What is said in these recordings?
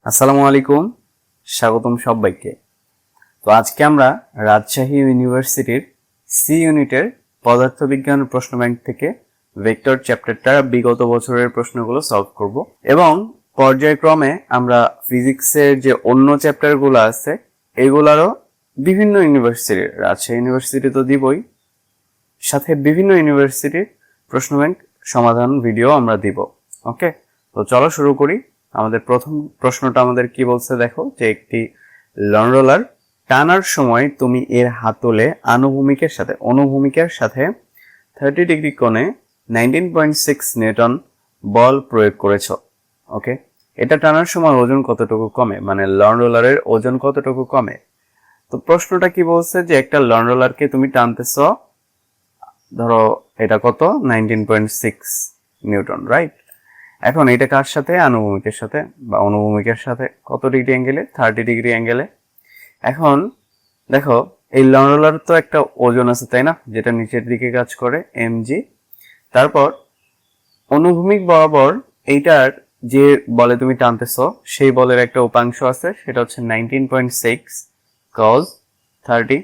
আসসালামু আলাইকুম, স্বাগতম সবাইকে। তো আজকে আমরা রাজশাহী ইউনিভার্সিটির সি ইউনিটের পদার্থবিজ্ঞান প্রশ্ন ব্যাংক থেকে ভেক্টর চ্যাপ্টারটা বিগত বছরের প্রশ্নগুলো সলভ করব এবং পর্যায়ক্রমে আমরা ফিজিক্সের যে অন্য চ্যাপ্টারগুলো আছে এগুলারও বিভিন্ন ইউনিভার্সিটির, রাজশাহী ইউনিভার্সিটি তো দিবই, সাথে বিভিন্ন ইউনিভার্সিটির প্রশ্ন ব্যাংক সমাধান ভিডিও আমরা দিব। ওকে, তো চলো শুরু করি। আমাদের প্রথম প্রশ্নটা আমাদের কি বলছে দেখো, যে একটি লন রোলার টানার সময় তুমি এর হাতলে অনুভূমিকের সাথে 30 ডিগ্রি কোণে 19.6 নিউটন বল প্রয়োগ করেছ। ওকে, এটা টানার সময় ওজন কতটুকু কমে, মানে লন রোলারের ওজন কতটুকু কমে। তো প্রশ্নটা কি বলছে, যে একটা লন রোলারকে তুমি টানতেছ, ধরো এটা কত 19.6 নিউটন, রাইট? এখন এটা কার সাথে, আনুভূমিকের সাথে বা অনুভূমিকের সাথে কত ডিগ্রি অ্যাঙ্গেলে, 30 ডিগ্রি অ্যাঙ্গেলে। এখন দেখো এই লন রোলার তো একটা ওজন আছে, তাই না, যেটা নিচের দিকে কাজ করে mg। তারপর অনুভূমিক বরাবর এইটার যে বলে তুমি টানতেছ সেই বলের একটা উপাংশ আছে, সেটা হচ্ছে 19.6 cos 30,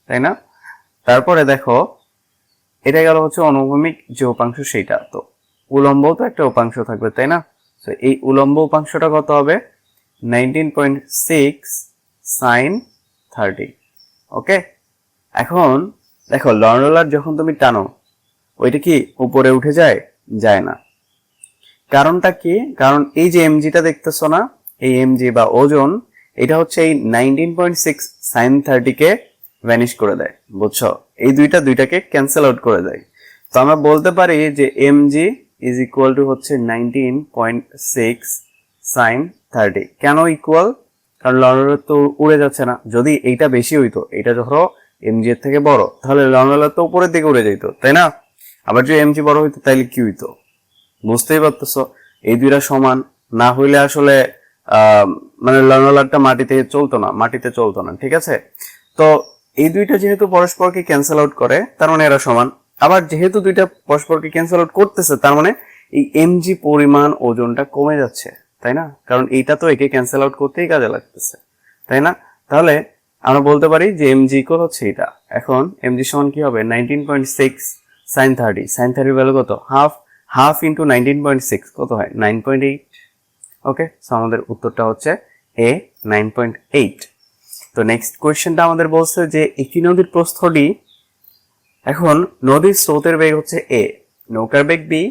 তাই না? তারপরে দেখো এটা গেল হচ্ছে অনুভূমিক যে উপাংশ সেইটা, তো উলম্ব তো একটা উপাংশ থাকবে, তাই না? তো এই উলম্ব উপাংশটা কত হবে, 19.6 sin 30। ওকে, এখন দেখো লন রোলার যখন তুমি টানো ওইটা কি উপরে উঠে যায়? যায় না। কারণটা কি? কারণ এই যে এমজিটা দেখতেছো না, এই এমজি বা ওজন, এটা হচ্ছে এই 19.6 sin 30 কে ভ্যানিশ করে দেয়, বুঝছো? এই দুইটাকে ক্যান্সেল আউট করে দেয়। তো আমরা বলতে পারি যে mg ইজ ইকুয়াল টু হচ্ছে 19.6 sin 30। কেন ইকুয়াল? কারণ লন রোলার তো উড়ে যাচ্ছে না। যদি এইটা বেশি হইতো, এটা ধরো mg এর থেকে বড়, তাহলে লন রোলার তো উপরের দিকে উড়ে যেত, তাই না? আবার যদি mg বড় হইতো তাহলে কি হইতো, বুঝতেই পারতেছো? এই দুইটা সমান না হইলে আসলে মানে লন রোলারটা মাটিতে চলতো না, ঠিক আছে? তো এই দুইটা যেহেতু পরস্পরকে ক্যান্সেল আউট করে, তার মানে এরা সমান। আবার যেহেতু দুইটা পরস্পরকে ক্যান্সেল আউট করতেছে, তার মানে এই এমজি পরিমাণ ওজনটা কমে যাচ্ছে, তাই না? কারণ এইটা তো একে ক্যান্সেল আউট করতেই কাজে লাগতেছে, তাই না? তাহলে আমরা বলতে পারি যে এমজি ইকুয়াল হচ্ছে এটা। এখন এমজি সমান কি হবে, 19.6 sin 30। sin 30 ভ্যালু কত, হাফ ইন্টু 19.6 কত হয়, 9.8। ওকে, সো আমাদের উত্তরটা হচ্ছে এ, 9.8। তো নেক্সট কোয়েশ্চেনটা আমাদের বলছে যে একটি নদীর প্রস্থ ডি, এখন নদীর স্রোতের বেগ হচ্ছে এ, নৌকার বেগ B,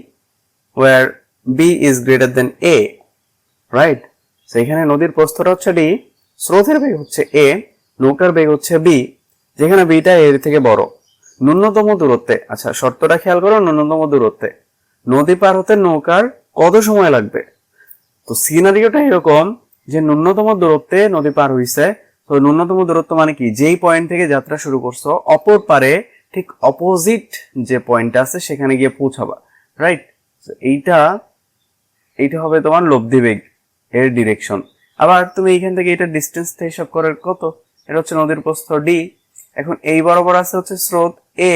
where B is greater than A, right? তো এখানে নদীর প্রস্থটা হচ্ছে ডি, স্রোতের বেগ হচ্ছে এ, নৌকার বেগ হচ্ছে বি, যেখানে বিটা এর থেকে বড়। ন্যূনতম দূরত্বে, আচ্ছা শর্তটা খেয়াল করো, ন্যূনতম দূরত্বে নদী পার হতে নৌকার কত সময় লাগবে। তো সিনারিওটা এরকম যে ন্যূনতম দূরত্বে নদী পার হইছে, তো ন্যূনতম দূরত্ব মানে কি, যেই পয়েন্ট থেকে যাত্রা শুরু করছো অপর পারে ঠিক অপোজিট যে পয়েন্টটা আছে সেখানে গিয়ে পৌঁছাবা, রাইট? এইটা হবে তোমার লব্ধি বেগ এর ডিরেকশন। আবার তুমি এইখান থেকে এটা ডিস্টেন্স থেকে হিসাব করে কত, এটা হচ্ছে নদীর প্রস্থ ডি। এখন এই বরাবর আছে হচ্ছে স্রোত এ,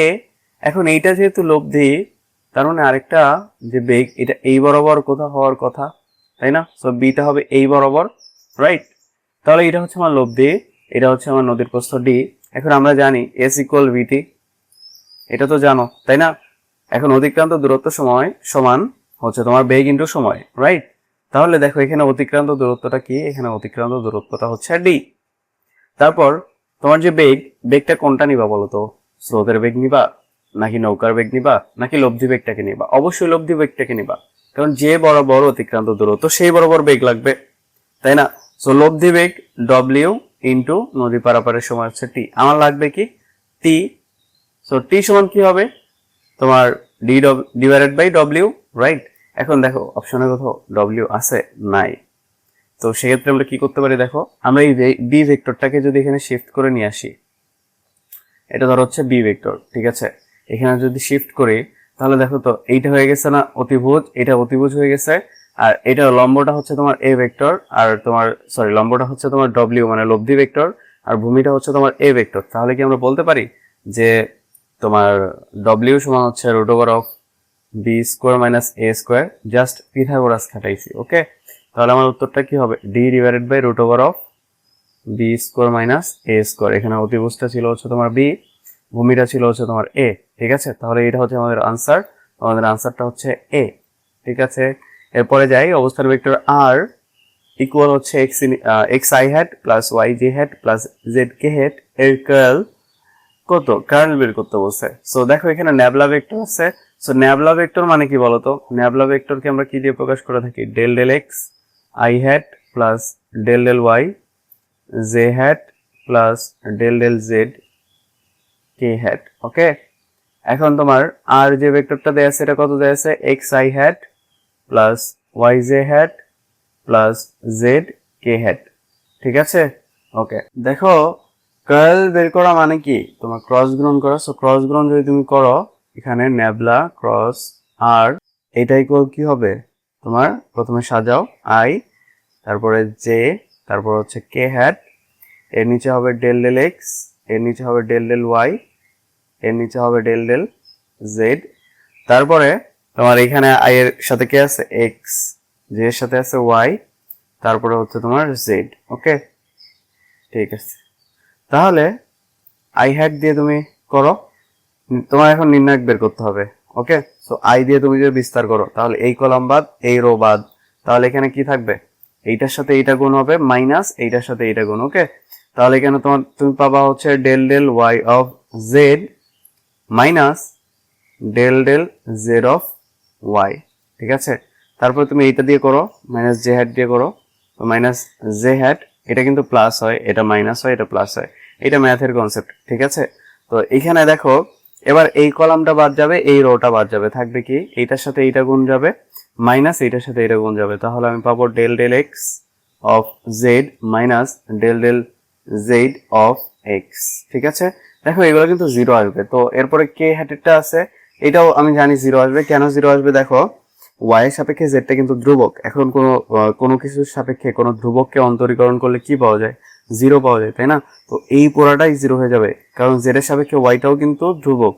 এখন এইটা যেহেতু লব্ধি, তার মানে আরেকটা যে বেগ এটা এই বরাবর কোথাও হওয়ার কথা, তাই না? সো বিটা হবে এই বরাবর, রাইট? তাহলে এটা হচ্ছে আমার লব্ধি, এটা হচ্ছে আমার নদীর প্রস্থ ডি। এখন আমরা জানি এস ইকুয়াল ভিটি, এটা তো জানো, তাই না? এখন অতিক্রান্ত দূরত্ব সমান হচ্ছে তোমার বেগ ইন্টু সময়, রাইট? তাহলে দেখো এখানে অতিক্রান্ত দূরত্বটা কি, এখানে অতিক্রান্ত দূরত্বটা হচ্ছে ডি। তারপর তোমার যে বেগটা কোনটা নিবা বলো তো, স্রোতের বেগ নিবা নাকি নৌকার বেগ নিবা নাকি লব্ধি বেগটাকে নিবা? অবশ্যই লব্ধি বেগটাকে নিবা, কারণ যে বরাবর অতিক্রান্ত দূরত্ব সেই বরাবর বেগ লাগবে, তাই না? সো লব্ধি বেগ ডব্লিউ ইন্টু নদী পারাপারের সময় হচ্ছে টি, আমার লাগবে কি টি। সো টি সমান কি হবে তোমার D divided by W, right? এখন দেখো অপশনে কোথাও ডব্লিউ আছে নাই, তো সেক্ষেত্রে আমরা কি করতে পারি, দেখো আমরা এই বি ভেক্টরটাকে যদি এখানে শিফট করে নিয়ে আসি, এটা ধরো হচ্ছে বি ভেক্টর, ঠিক আছে? এখানে যদি শিফট করি তাহলে দেখো তো এইটা হয়ে গেছে না অতিভুজ, এটা অতিভুজ হয়ে গেছে, আর এটা লম্বটা হচ্ছে তোমার এ ভেক্টর, আর তোমার লম্বটা হচ্ছে তোমার ডব্লিউ মানে লব্ধি ভেক্টর, আর ভূমিটা হচ্ছে তোমার এ ভেক্টর। তাহলে কি আমরা বলতে পারি যে তোমার ডব্লিউ সমান হচ্ছে root over of B square minus A square, just Pythagoras খাটাইছি। ওকে, তো তাহলে আমার উত্তরটা কি হবে, D divided by root over of B square minus A square. এখানে অতিভুজটা ছিল হচ্ছে তোমার বি, ভূমিটা ছিল হচ্ছে তোমার এ। ঠিক আছে, তাহলে এটা হচ্ছে আমাদের আনসার। আমাদের আনসারটা হচ্ছে এ। ঠিক আছে, এরপরে যাই। অবস্থান ভেক্টর আর ইকুয়াল হচ্ছে x I hat plus Y J hat plus Z K hat এর কার্ল কত, কার্ল বের করতে বলছে। সো দেখো এখানে ন্যাবলা ভেক্টর আছে। সো ন্যাবলা ভেক্টর মানে কি বলতো, ন্যাবলা ভেক্টরকে আমরা কি দিয়ে প্রকাশ করে থাকি, del del x I hat plus del del Y J hat plus del del Z K hat. Okay, এখন তোমার আর যে ভেক্টরটা দেয়া আছে এটা কত দেয়া আছে, x I hat plus Y J hat plus Z K hat. ঠিক আছে, ওকে। দেখো কার্ল বের করা মানে কি, তোমার ক্রস গুণন করা। সো ক্রস গুণন যদি তুমি করো, এখানে ন্যাবলা ক্রস আর এটা ইকুয়াল কি হবে, তোমার প্রথমে সাজাও আই, তারপরে জে, তারপর হচ্ছে কে হ্যাট, এর নিচে হবে ডেল ডেল এক্স, এর নিচে হবে ডেল ডেল ওয়াই, এর নিচে হবে ডেল ডেল জেড। তারপরে তোমার এখানে আই এর সাথে কে আছে, এক্স, জে এর সাথে আছে ওয়াই, তারপরে হচ্ছে তোমার জেড। ওকে, ঠিক আছে। তাহলে আই হ্যাট দিয়ে তুমি করো, তোমার এখন নির্ণায়ক বের করতে হবে। ওকে, সো আই দিয়ে তুমি যদি বিস্তার করো, তাহলে এই কলাম বাদ এই রো বাদ, তাহলে এখানে কি থাকবে, এইটার সাথে এইটা গুণ হবে মাইনাস এইটার সাথে এইটা গুণ। ওকে, তাহলে এখানে তুমি পাবা হচ্ছে del del Y of z minus del del Z of y. ঠিক আছে, তারপর তুমি এইটা দিয়ে করো, মাইনাস জে হ্যাট দিয়ে করো, মাইনাস জে হ্যাট, এটা কিন্তু প্লাস হয়, এটা মাইনাস হয়, এটা প্লাস হয়, এটা ম্যাথের কনসেপ্ট। ঠিক আছে, তো এখানে দেখো এবার এই কলামটা বাদ যাবে, এই রোটা বাদ যাবে, থাকবে কি, এইটার সাথে এইটা গুণ যাবে মাইনাস এইটার সাথে এটা গুণ যাবে, তাহলে আমি পাবো del del x of z minus del del Z of x. ঠিক আছে, দেখো এগুলো কিন্তু জিরো আসবে। তো এরপরে কে হ্যাটেরটা আছে, এটাও আমি জানি জিরো আসবে। কেন জিরো আসবে, দেখো ওয়াই এর সাপেক্ষে জেডটা কিন্তু ধ্রুবক। এখন কোনো কিছুর সাপেক্ষে কোনো ধ্রুবককে অন্তরীকরণ করলে কি পাওয়া যায়, জিরো পাওয়া যায়, তাই না? তো এই পুরাটাই জিরো হয়ে যাবে, কারণ জেড এর সাপেক্ষে ওয়াইটাও কিন্তু ধ্রুবক।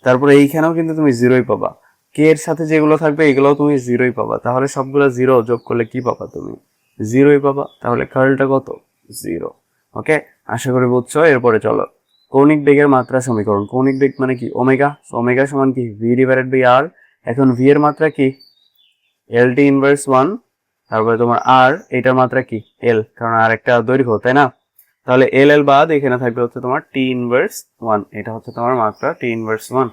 তারপরে এইখানেও কিন্তু তুমি জিরোই পাবা, কে এর সাথে যেগুলো থাকবে এগুলোও তুমি জিরোই পাবা। তাহলে সবগুলো জিরো যোগ করলে কি পাবা, তুমি জিরোই পাবা। তাহলে কার্লটা কত, জিরো। ওকে, আশা করি বুঝছো। এরপরে চলো কৌণিক বেগের মাত্রা সমীকরণ। কৌণিক বেগ মানে কি, ওমেগা। ওমেগা সমান কি, ভি ডিভাইডেড বাই আর। এখন ভি এর মাত্রা কি, এল টি ইনভার্স 1, তারপরে তোমার আর এটার মাত্রা কি, এল, কারণ আর একটা দৈর্ঘ্য, তাই না? তাহলে এল এল বাদ এখানে থাকবে হচ্ছে তোমার টি ইনভার্স 1, এটা হচ্ছে তোমার মাত্রা টি ইনভার্স 1।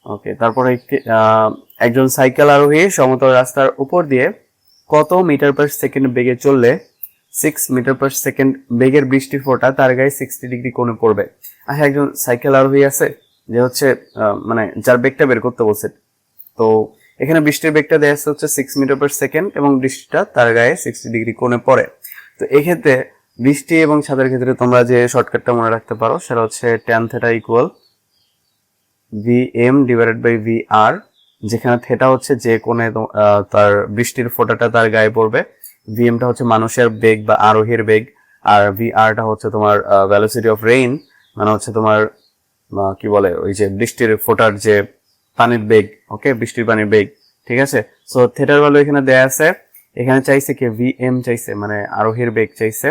ওকে, তারপরে একজন সাইকেল আরোহী সমতল রাস্তার উপর দিয়ে কত মিটার পার সেকেন্ড বেগে চললে 6 মিটার পার সেকেন্ড বেগের বৃষ্টির ফোঁটা তার গায়ে 60 ডিগ্রি কোণে পড়বে। আচ্ছা, একজন সাইকেল আরোহী আছে যে হচ্ছে মানে যার বেগটা বের করতে বলছে। তো এখানে বৃষ্টির বেগটা দেওয়া আছে হচ্ছে 6 মিটার পার সেকেন্ড এবং বৃষ্টিটা তার গায়ে 60 ডিগ্রি কোণে পড়ে। তো এক্ষেত্রে বৃষ্টি এবং ছাদের ক্ষেত্রে তোমরা যে শর্টকাটটা মনে রাখতে পারো সেটা হচ্ছে tan theta equal V M divided by V R, যেখানে থেটা হচ্ছে যে কোণে তার বৃষ্টির ফোঁটাটা তার গায়ে পড়বে, ভি এমটা হচ্ছে মানুষের বেগ বা আরোহীর বেগ, আর ভি আরটা হচ্ছে তোমার ভেলোসিটি অফ রেইন, মানে হচ্ছে তোমার কি বলে ওই যে বৃষ্টির ফোঁটার যে পানির বেগ। ওকে, বৃষ্টির পানির বেগ। ঠিক আছে, সো থেটার ভ্যালু এখানে দেয়া আছে। এখানে চাইছে কি, ভি এম চাইছে, মানে আরোহীর বেগ চাইছে।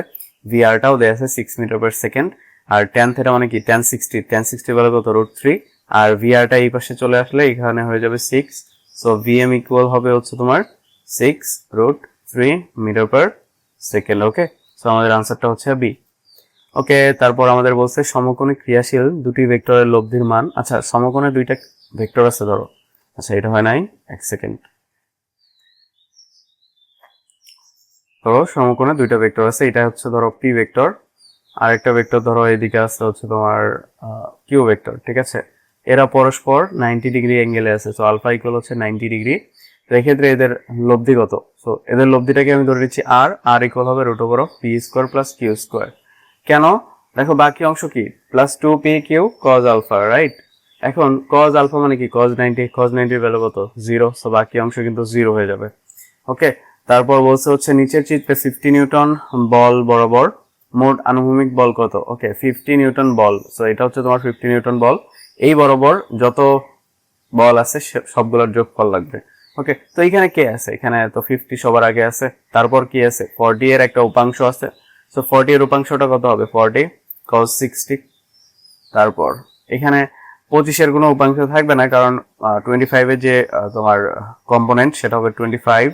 ভি আরটাও দেয়া আছে 6 মিটার পার সেকেন্ড। আর ট্যান থেটা মানে কি, ট্যান 60 ভ্যালু কত, √3। আর ভি আরটা এই পাশে চলে আসলে এখানে হয়ে যাবে 6। সো ভি এম ইকুয়াল হবে হচ্ছে তোমার 6√3 মিটার পার সেকেন্ড। ওকে, সো আমাদের আনসারটা হচ্ছে বি। ওকে, তারপর আমাদের বলছে সমকোণে ক্রিয়াশীল দুটি ভেক্টরের লব্ধির মান। আচ্ছা, সমকোণে দুইটা ভেক্টর আছে ধরো। আচ্ছা, এটা হয় নাই, এক সেকেন্ড। ধরো সমকোণে দুইটা ভেক্টর আছে, এটা হচ্ছে ধরো পি ভেক্টর, আর একটা ভেক্টর ধরো এদিকে আছে হচ্ছে তোমার কিউ ভেক্টর। ঠিক আছে, এরা পরস্পর 90 ডিগ্রি অ্যাঙ্গেলে আছে। সো আলফা ইকুয়াল হচ্ছে 90 ডিগ্রি। তো এক্ষেত্রে এদের লব্ধি কত, সো এদের লব্ধিটাকে আমি ধরে নিচ্ছি আর, আর ইকুয়াল হবে √পি স্কোয়ার প্লাস কিউ স্কোয়ার। কেন, দেখো বাকি অংশ কি, +2p q cos alpha, right? এখন কজ আলফা মানে কি, কজ 90 ভ্যালু কত, 0। সো বাকি অংশ কিন্তু 0 হয়ে যাবে। ওকে, তারপর বলছে হচ্ছে নিচের চিত্রে 50 নিউটন বল বরাবর মোট আনুভূমিক বল কত। ওকে, 50 নিউটন বল। সো এটা হচ্ছে তোমার 50 নিউটন বল। এই বরাবর যত বল আছে সবগুলোর যোগফল লাগবে। ওকে, তো এখানে কে আছে? এখানে তো 50 সবার আগে আছে, তারপর কি আছে? 40 এর একটা উপাংশ আছে। সো 40 এর উপাংশটা কত হবে? 40 cos 60। তারপর এখানে 25 এর কোনো উপাংশ থাকবে না, কারণ 25 এর যে তোমার কম্পোনেন্ট সেটা হবে 25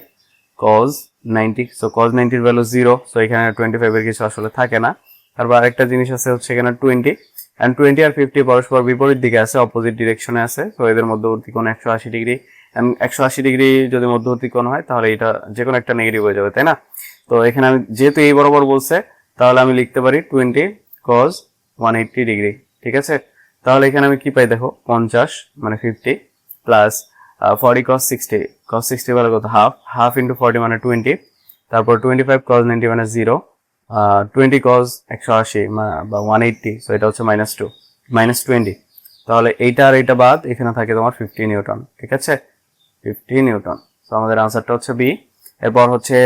cos 90। সো cos 90 এর ভ্যালু 0, সো এখানে 25 এর কিছু আসলে থাকে না। তারপর আরেকটা জিনিস আছে হচ্ছে এখানে 20, এন্ড 20 আর 50 পরস্পর বিপরীত দিকে আছে, অপোজিট ডিরেকশনে আছে। তো এদের মধ্যবর্তী কোণ 180 ডিগ্রি, এন্ড 180 ডিগ্রি যদি মধ্যবর্তী কোণ হয় তাহলে এটা যে কোনো একটা নেগেটিভ হয়ে যাবে, তাই না? তো এখানে আমি যেহেতু এই বরাবর বলছে, তাহলে আমি লিখতে পারি 20 cos 180 ডিগ্রি। ঠিক আছে, তাহলে এখানে আমি কি পাই দেখো, 50 মানে 50 প্লাস 40 cos 60, cos 60 বলে কত? হাফ, হাফ ইন্টু 40 মানে 20, তারপর 25 cos 90 মানে 0, 20 cos 180 বা 180, সো এটা হচ্ছে -2 -20। তাহলে এইটা আর এটা বাদ, এখানে থাকে তোমার 50 নিউটন। ঠিক আছে, 50 নিউটন। তো আমাদের আনসারটা হচ্ছে বি। এরপর হচ্ছে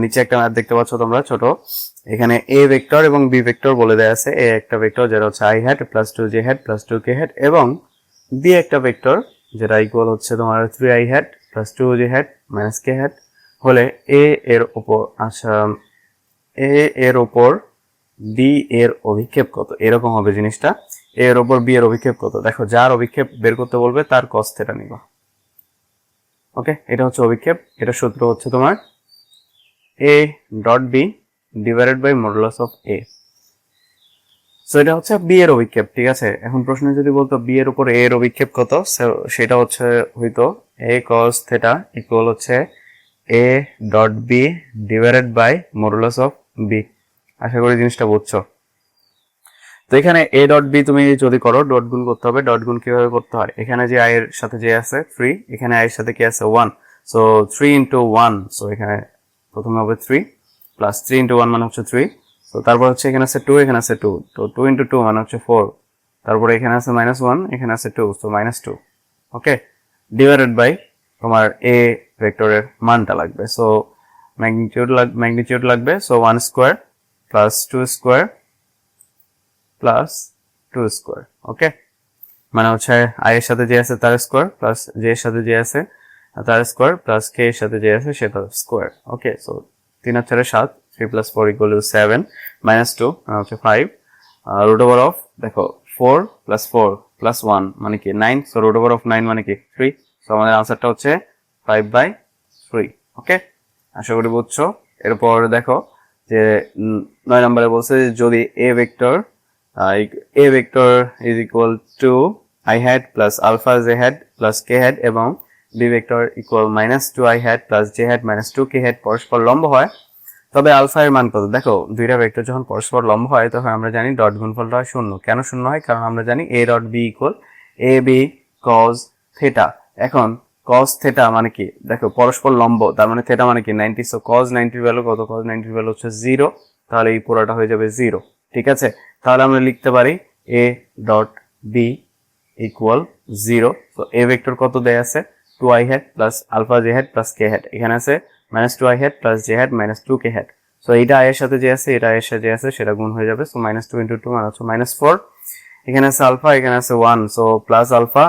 নিচে একটা ম্যাথ দেখতে পাচ্ছ তোমরা ছোট, এখানে এ ভেক্টর এবং বি ভেক্টর বলে দেয়া আছে। এ একটা ভেক্টর যেটা হচ্ছে i hat plus 2j hat plus 2k hat, এবং বি একটা ভেক্টর যেটা ইকুয়াল হচ্ছে তোমার 3i hat plus 2j hat minus k hat হলে এ এর উপর, আচ্ছা, এ এর উপর বি এর অভিক্ষেপ কত, এরকম হবে জিনিসটা। এ এর উপর বি এর অভিক্ষেপ কত? দেখো, যার অভিক্ষেপ বের করতে বলবে তার cos থিটা নিবা। ওকে, এটা হচ্ছে অভিক্ষেপ। এটা সূত্র হচ্ছে তোমার a dot b divided by modulus of a। So এটা হচ্ছে বি এর অভিক্ষেপ। ঠিক আছে, এখন প্রশ্নে যদি বলতো বি এর উপর a এর অভিক্ষেপ কত, সেটা হচ্ছে হইতো a cos থিটা ইকুয়াল হচ্ছে a dot b divided by modulus of b। আশা করি জিনিসটা বুঝছো। তো এখানে a ডট বি তুমি যদি করো, ডট গুণ করতে হবে। ডট গুণ কিভাবে করতে হয়? এখানে যে i এর সাথে যে আছে 3, এখানে i এর সাথে কি আছে 1, সো 3 ইন্টু 1, সো এখানে প্রথমে হবে 3 প্লাস 3 ইন্টু 1 মানে হচ্ছে 3। তো তারপর হচ্ছে এখানে আছে 2, এখানে আছে 2, তো 2 ইন্টু 2 মানে হচ্ছে 4। তারপরে এখানে আছে -1, এখানে আছে 2, সো -2। ওকে, ডিভাইডেড বাই তোমার a ভেক্টরের মানটা লাগবে। সো ম্যাগনিটিউড লাগবে। So 1 square plus 2 square plus 2 square. Okay, মানে হচ্ছে i এর সাথে যে আছে তার স্কোয়ার প্লাস j এর সাথে যে আছে তার স্কোয়ার প্লাস k এর সাথে যে আছে সেটার স্কোয়ার। ওকে, সো 3 আর 4 7, 3 প্লাস 4 ইকুয়াল টু 7, -2 হচ্ছে 5, রুট ওভার অফ, দেখো 4 প্লাস 4 প্লাস 1 মানে কি 9, সো রুট ওভার অফ 9 মানে কি 3। সো আমাদের আনসারটা হচ্ছে 5/3। ওকে, আশা করি বুঝছো। এরপর দেখো যে 9 নম্বরে বলছে যদি a vector is equal to i hat plus alpha j hat plus k hat এবং b vector equal -2i hat plus j hat minus 2k hat পরস্পর লম্ব হয়, তবে আলফা এর মান কত? দেখো, দুইটা ভেক্টর যখন পরস্পর লম্ব হয় তখন আমরা জানি ডট গুণফলটা হয় 0। কেন 0 হয়? কারণ আমরা জানি a dot b equal a b cos theta. এখন cos থিটা মানে কি? দেখো, পরস্পর লম্ব, তার মানে থিটা মানে কি 90, সো cos 90 এর ভ্যালু কত? cos 90 এর ভ্যালু হচ্ছে 0, তাহলে এই পুরোটা হয়ে যাবে 0। ঠিক আছে, তাহলে আমরা লিখতে পারি a ডট b ইকুয়াল 0। তো a ভেক্টর কত দেয়া আছে? 2i hat plus alpha j hat plus k hat, এখানে আছে -2i hat plus j hat minus 2k hat। So এটা i এর সাথে যে আছে, এটা i এর সাথে যে আছে সেটা গুণ হয়ে যাবে। সো -2 ইন্টু 2 মানে হচ্ছে -4, এখানে আছে আলফা, এখানে আছে 1, সো প্লাস আলফা,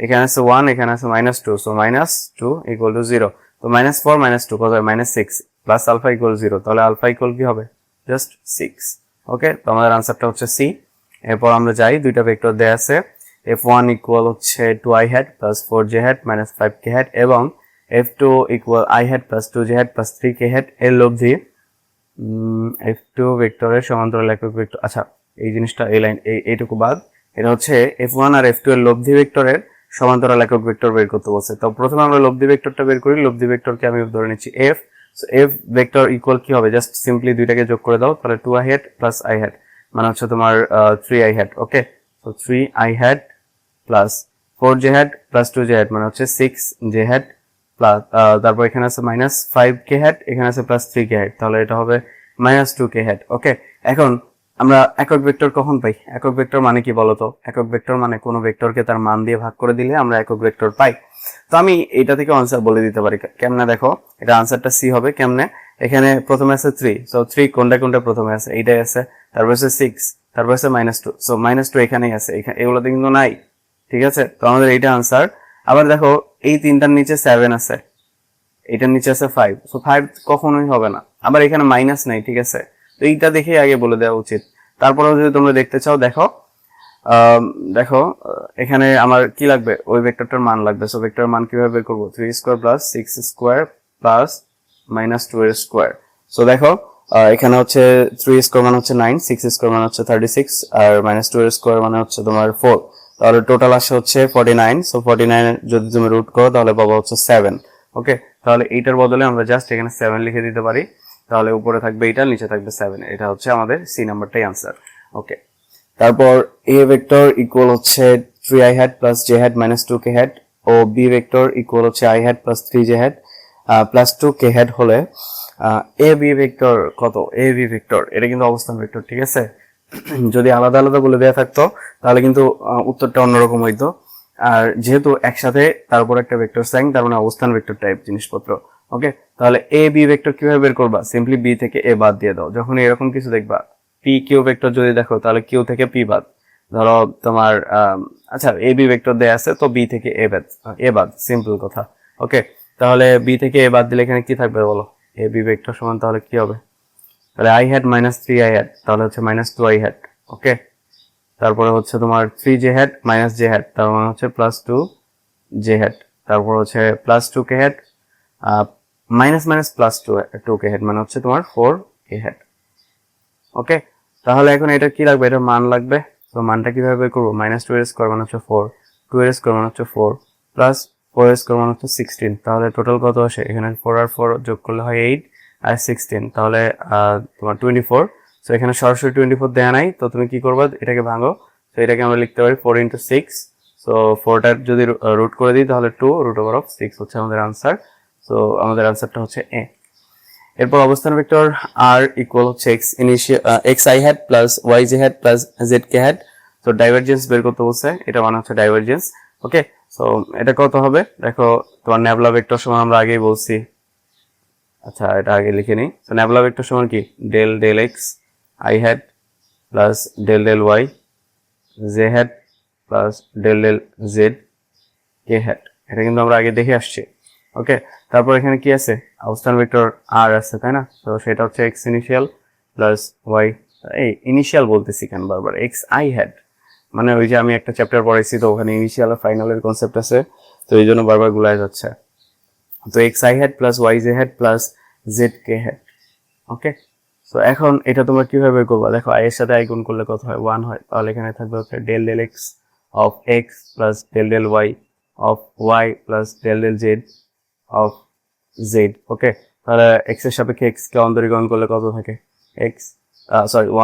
এখানে আছে 1, এখানে আছে -2, সো -2 ইকুয়াল টু 0। তো -4 -2 কত হয়? -6 প্লাস আলফা ইকুয়াল 0, তাহলে আলফা ইকুয়াল কি হবে? জাস্ট 6। ওকে, তো আমাদের আনসারটা হচ্ছে সি। এরপর আমরা যাই, দুইটা ভেক্টর দেয়া আছে। f1 ইকুয়াল হচ্ছে 2i hat plus 4j hat minus 5k hat এবং f2 equal i hat plus 2j hat plus 3k hat এর লব্ধি f2 ভেক্টরের সমান্তরাল একক ভেক্টর। আচ্ছা, এই জিনিসটা এই লাইন এইটুকু বাদ, এটা হচ্ছে f1 আর f2 এর লব্ধি ভেক্টরের সমান্তরাল একক ভেক্টর বের করতে বলছে। তো প্রথমে আমরা লব্ধি ভেক্টরটা বের করি। লব্ধি ভেক্টরকে আমি ধরে নিচ্ছি f, so f vector equal কি হবে? জাস্ট সিম্পলি দুইটাকে যোগ করে দাও, তাহলে 2i hat plus i hat মানে হচ্ছে তোমার 3i hat। Okay, so 3i hat plus 4j hat plus 2j hat মানে হচ্ছে 6j hat প্লাস তারপর এখানে আছে -5k hat, এখানে আছে প্লাস 3k hat, তাহলে এটা হবে -2k hat। ওকে, এখন আমরা একক ভেক্টর কখন পাই? একক ভেক্টর মানে কি বলতো? একক ভেক্টর মানে কোনো ভেক্টরকে তার মান দিয়ে ভাগ করে দিলে আমরা একক ভেক্টর পাই। তো আমি এটা থেকে আনসার বলে দিতে পারি কেমনে। দেখো, এটা আনসারটা সি হবে কেমনে। এখানে প্রথমে আছে 3, সো 3 কোনটা কোনটা প্রথমে আছে? এইটাই আছে। তারপর আছে 6, তারপর আছে -2, সো -2 এখানেই আছে, এগুলোতে কিন্তু নাই। ঠিক আছে, তো আমাদের এইটা আনসার। আবার দেখো, এই তিনটার নিচে 7 আছে, এটার নিচে আছে 5, সো 5 কখনোই হবে না। আবার এখানে মাইনাস নাই, ঠিক আছে? তো এইটা দেখেই আগে বলে দেওয়া উচিত। তারপরেও যদি তোমরা দেখতে চাও দেখো, দেখো এখানে আমার কি লাগবে, ওই ভেক্টরটার মান লাগবে। সো ভেক্টরের মান কিভাবে বের করবো, 3 square plus 6 square plus minus 2 এর স্কোয়ার। সো দেখো এখানে হচ্ছে 3 স্কোয়ার মানে হচ্ছে 9, 6 স্কোয়ার মানে হচ্ছে 36, আর মাইনাস 2 এর স্কোয়ার মানে হচ্ছে তোমার 4। তাহলে টোটাল আসে হচ্ছে 49। সো 49 যদি তুমি রুট করো তাহলে পাবো হচ্ছে 7। ওকে, তাহলে এইটার বদলে আমরা জাস্ট এখানে 7 লিখে দিতে পারি। তাহলে উপরে থাকবে এইটা, নিচে থাকবে 7। এটা হচ্ছে আমাদের সি নাম্বারটাই আনসার। ওকে, তারপর এ ভেক্টর ইকুয়াল হচ্ছে 3i hat plus j hat minus 2k hat, ও বি ভেক্টর ইকুয়াল হচ্ছে i hat plus 3j hat plus 2k hat হলে এ বি ভেক্টর কত? এ বি ভেক্টর এটা কিন্তু অবস্থান ভেক্টর, ঠিক আছে? যদি আলাদা আলাদা বলে দেওয়া থাকতো তাহলে কিন্তু উত্তরটা অন্যরকম হইতো। আর যেহেতু একসাথে তারপর একটা ভেক্টর সাইন, তার মানে অবস্থান ভেক্টর টাইপ জিনিসপত্র। ওকে, তাহলে এ বি ভেক্টর কিভাবে বের করবা? সিম্পলি বি থেকে এ বাদ দিয়ে দাও। যখন এরকম কিছু দেখবা, পি কিউ ভেক্টর যদি দেখো তাহলে কিউ থেকে পি বাদ। ধরো তোমার আচ্ছা এ বি ভেক্টর দেয়া আছে, তো বি থেকে এ বাদ, সিম্পল কথা। ওকে, তাহলে বি থেকে এ বাদ দিলে এখানে কি থাকবে বলো? এ বি ভেক্টর সমান তাহলে কি হবে? তাহলে I had minus 3i had, তাহলে হচ্ছে মাইনাস 2i হ্যাড। ওকে, তারপরে হচ্ছে তোমার 3j had minus j had, তার মানে হচ্ছে প্লাস 2j হ্যাড। তারপর হচ্ছে plus 2k had minus minus plus 2k had, মানে হচ্ছে তোমার 4k হ্যাড। ওকে, তাহলে এখন এটা কি লাগবে? এটা মান লাগবে। তো মানটা কিভাবে বের করবো? মাইনাস 2 এর স্কোয়ার মানে হচ্ছে 4, 2 এর স্কোয়ার মানে হচ্ছে 4, প্লাস 4 এর স্কোয়ার মানে হচ্ছে 16। তাহলে টোটাল কত আসে? এখানে 4 আর 4 যোগ করলে হয় 8 আর 16, তাহলে তোমার 24। তো এখানে সরাসরি 24 দেয়া নাই, তো তুমি কি করবা? এটাকে ভাঙো। তো এটাকে আমরা লিখতে পারি 4 ইন্টু 6। সো 4টার যদি রুট করে দিই তাহলে 2 রুট ওভার অফ 6 হচ্ছে আমাদের আনসার। সো আমাদের আনসারটা হচ্ছে এ। এরপর অবস্থান ভেক্টর আর ইকুয়াল হচ্ছে x I hat plus Y J hat plus Z K hat. তো ডাইভারজেন্স বের করতে বলছে, এটা মানে হচ্ছে ডাইভারজেন্স। ওকে, সো এটা কত হবে? দেখো তোমার ন্যাবলা ভেক্টর সমান আমরা আগেই বলছি। আচ্ছা এটা আগে লিখে নিই। তো ন্যাবলা ভেক্টর সমান কি? Del del x I hat plus del del Y J hat plus del del Z K hat. এটা কিন্তু আমরা আগে দেখে আসছি। ওকে, তারপর এখানে কি আছে? অবস্থান ভেক্টর আর আছে, তাই না? তো সেটা হচ্ছে এক্স ইনিশিয়াল প্লাস ওয়াই, এই ইনিশিয়াল বলতেছি কেন বারবার? এক্স আই হ্যাড মানে ওই যে আমি একটা চ্যাপ্টার পড়াইছি, তো ওখানে ইনিশিয়াল আর ফাইনালের কনসেপ্ট আছে, তো এই জন্য বারবার গুলাই যাচ্ছে। তো X I hat plus Y J hat plus Z K hat. Okay, তো এখন এটা তোমরা কিভাবে বের করবা? দেখো আই এর সাথে আই গুণ করলে কত হয়? 1 হয়। তাহলে এখানে থাকবে হচ্ছে del del x of X plus del del Y of Y plus del del Z of Z. Okay, তাহলে এক্স এর সাপেক্ষে এক্স কে অন্তরীকরণ করলে কত থাকে? এক্স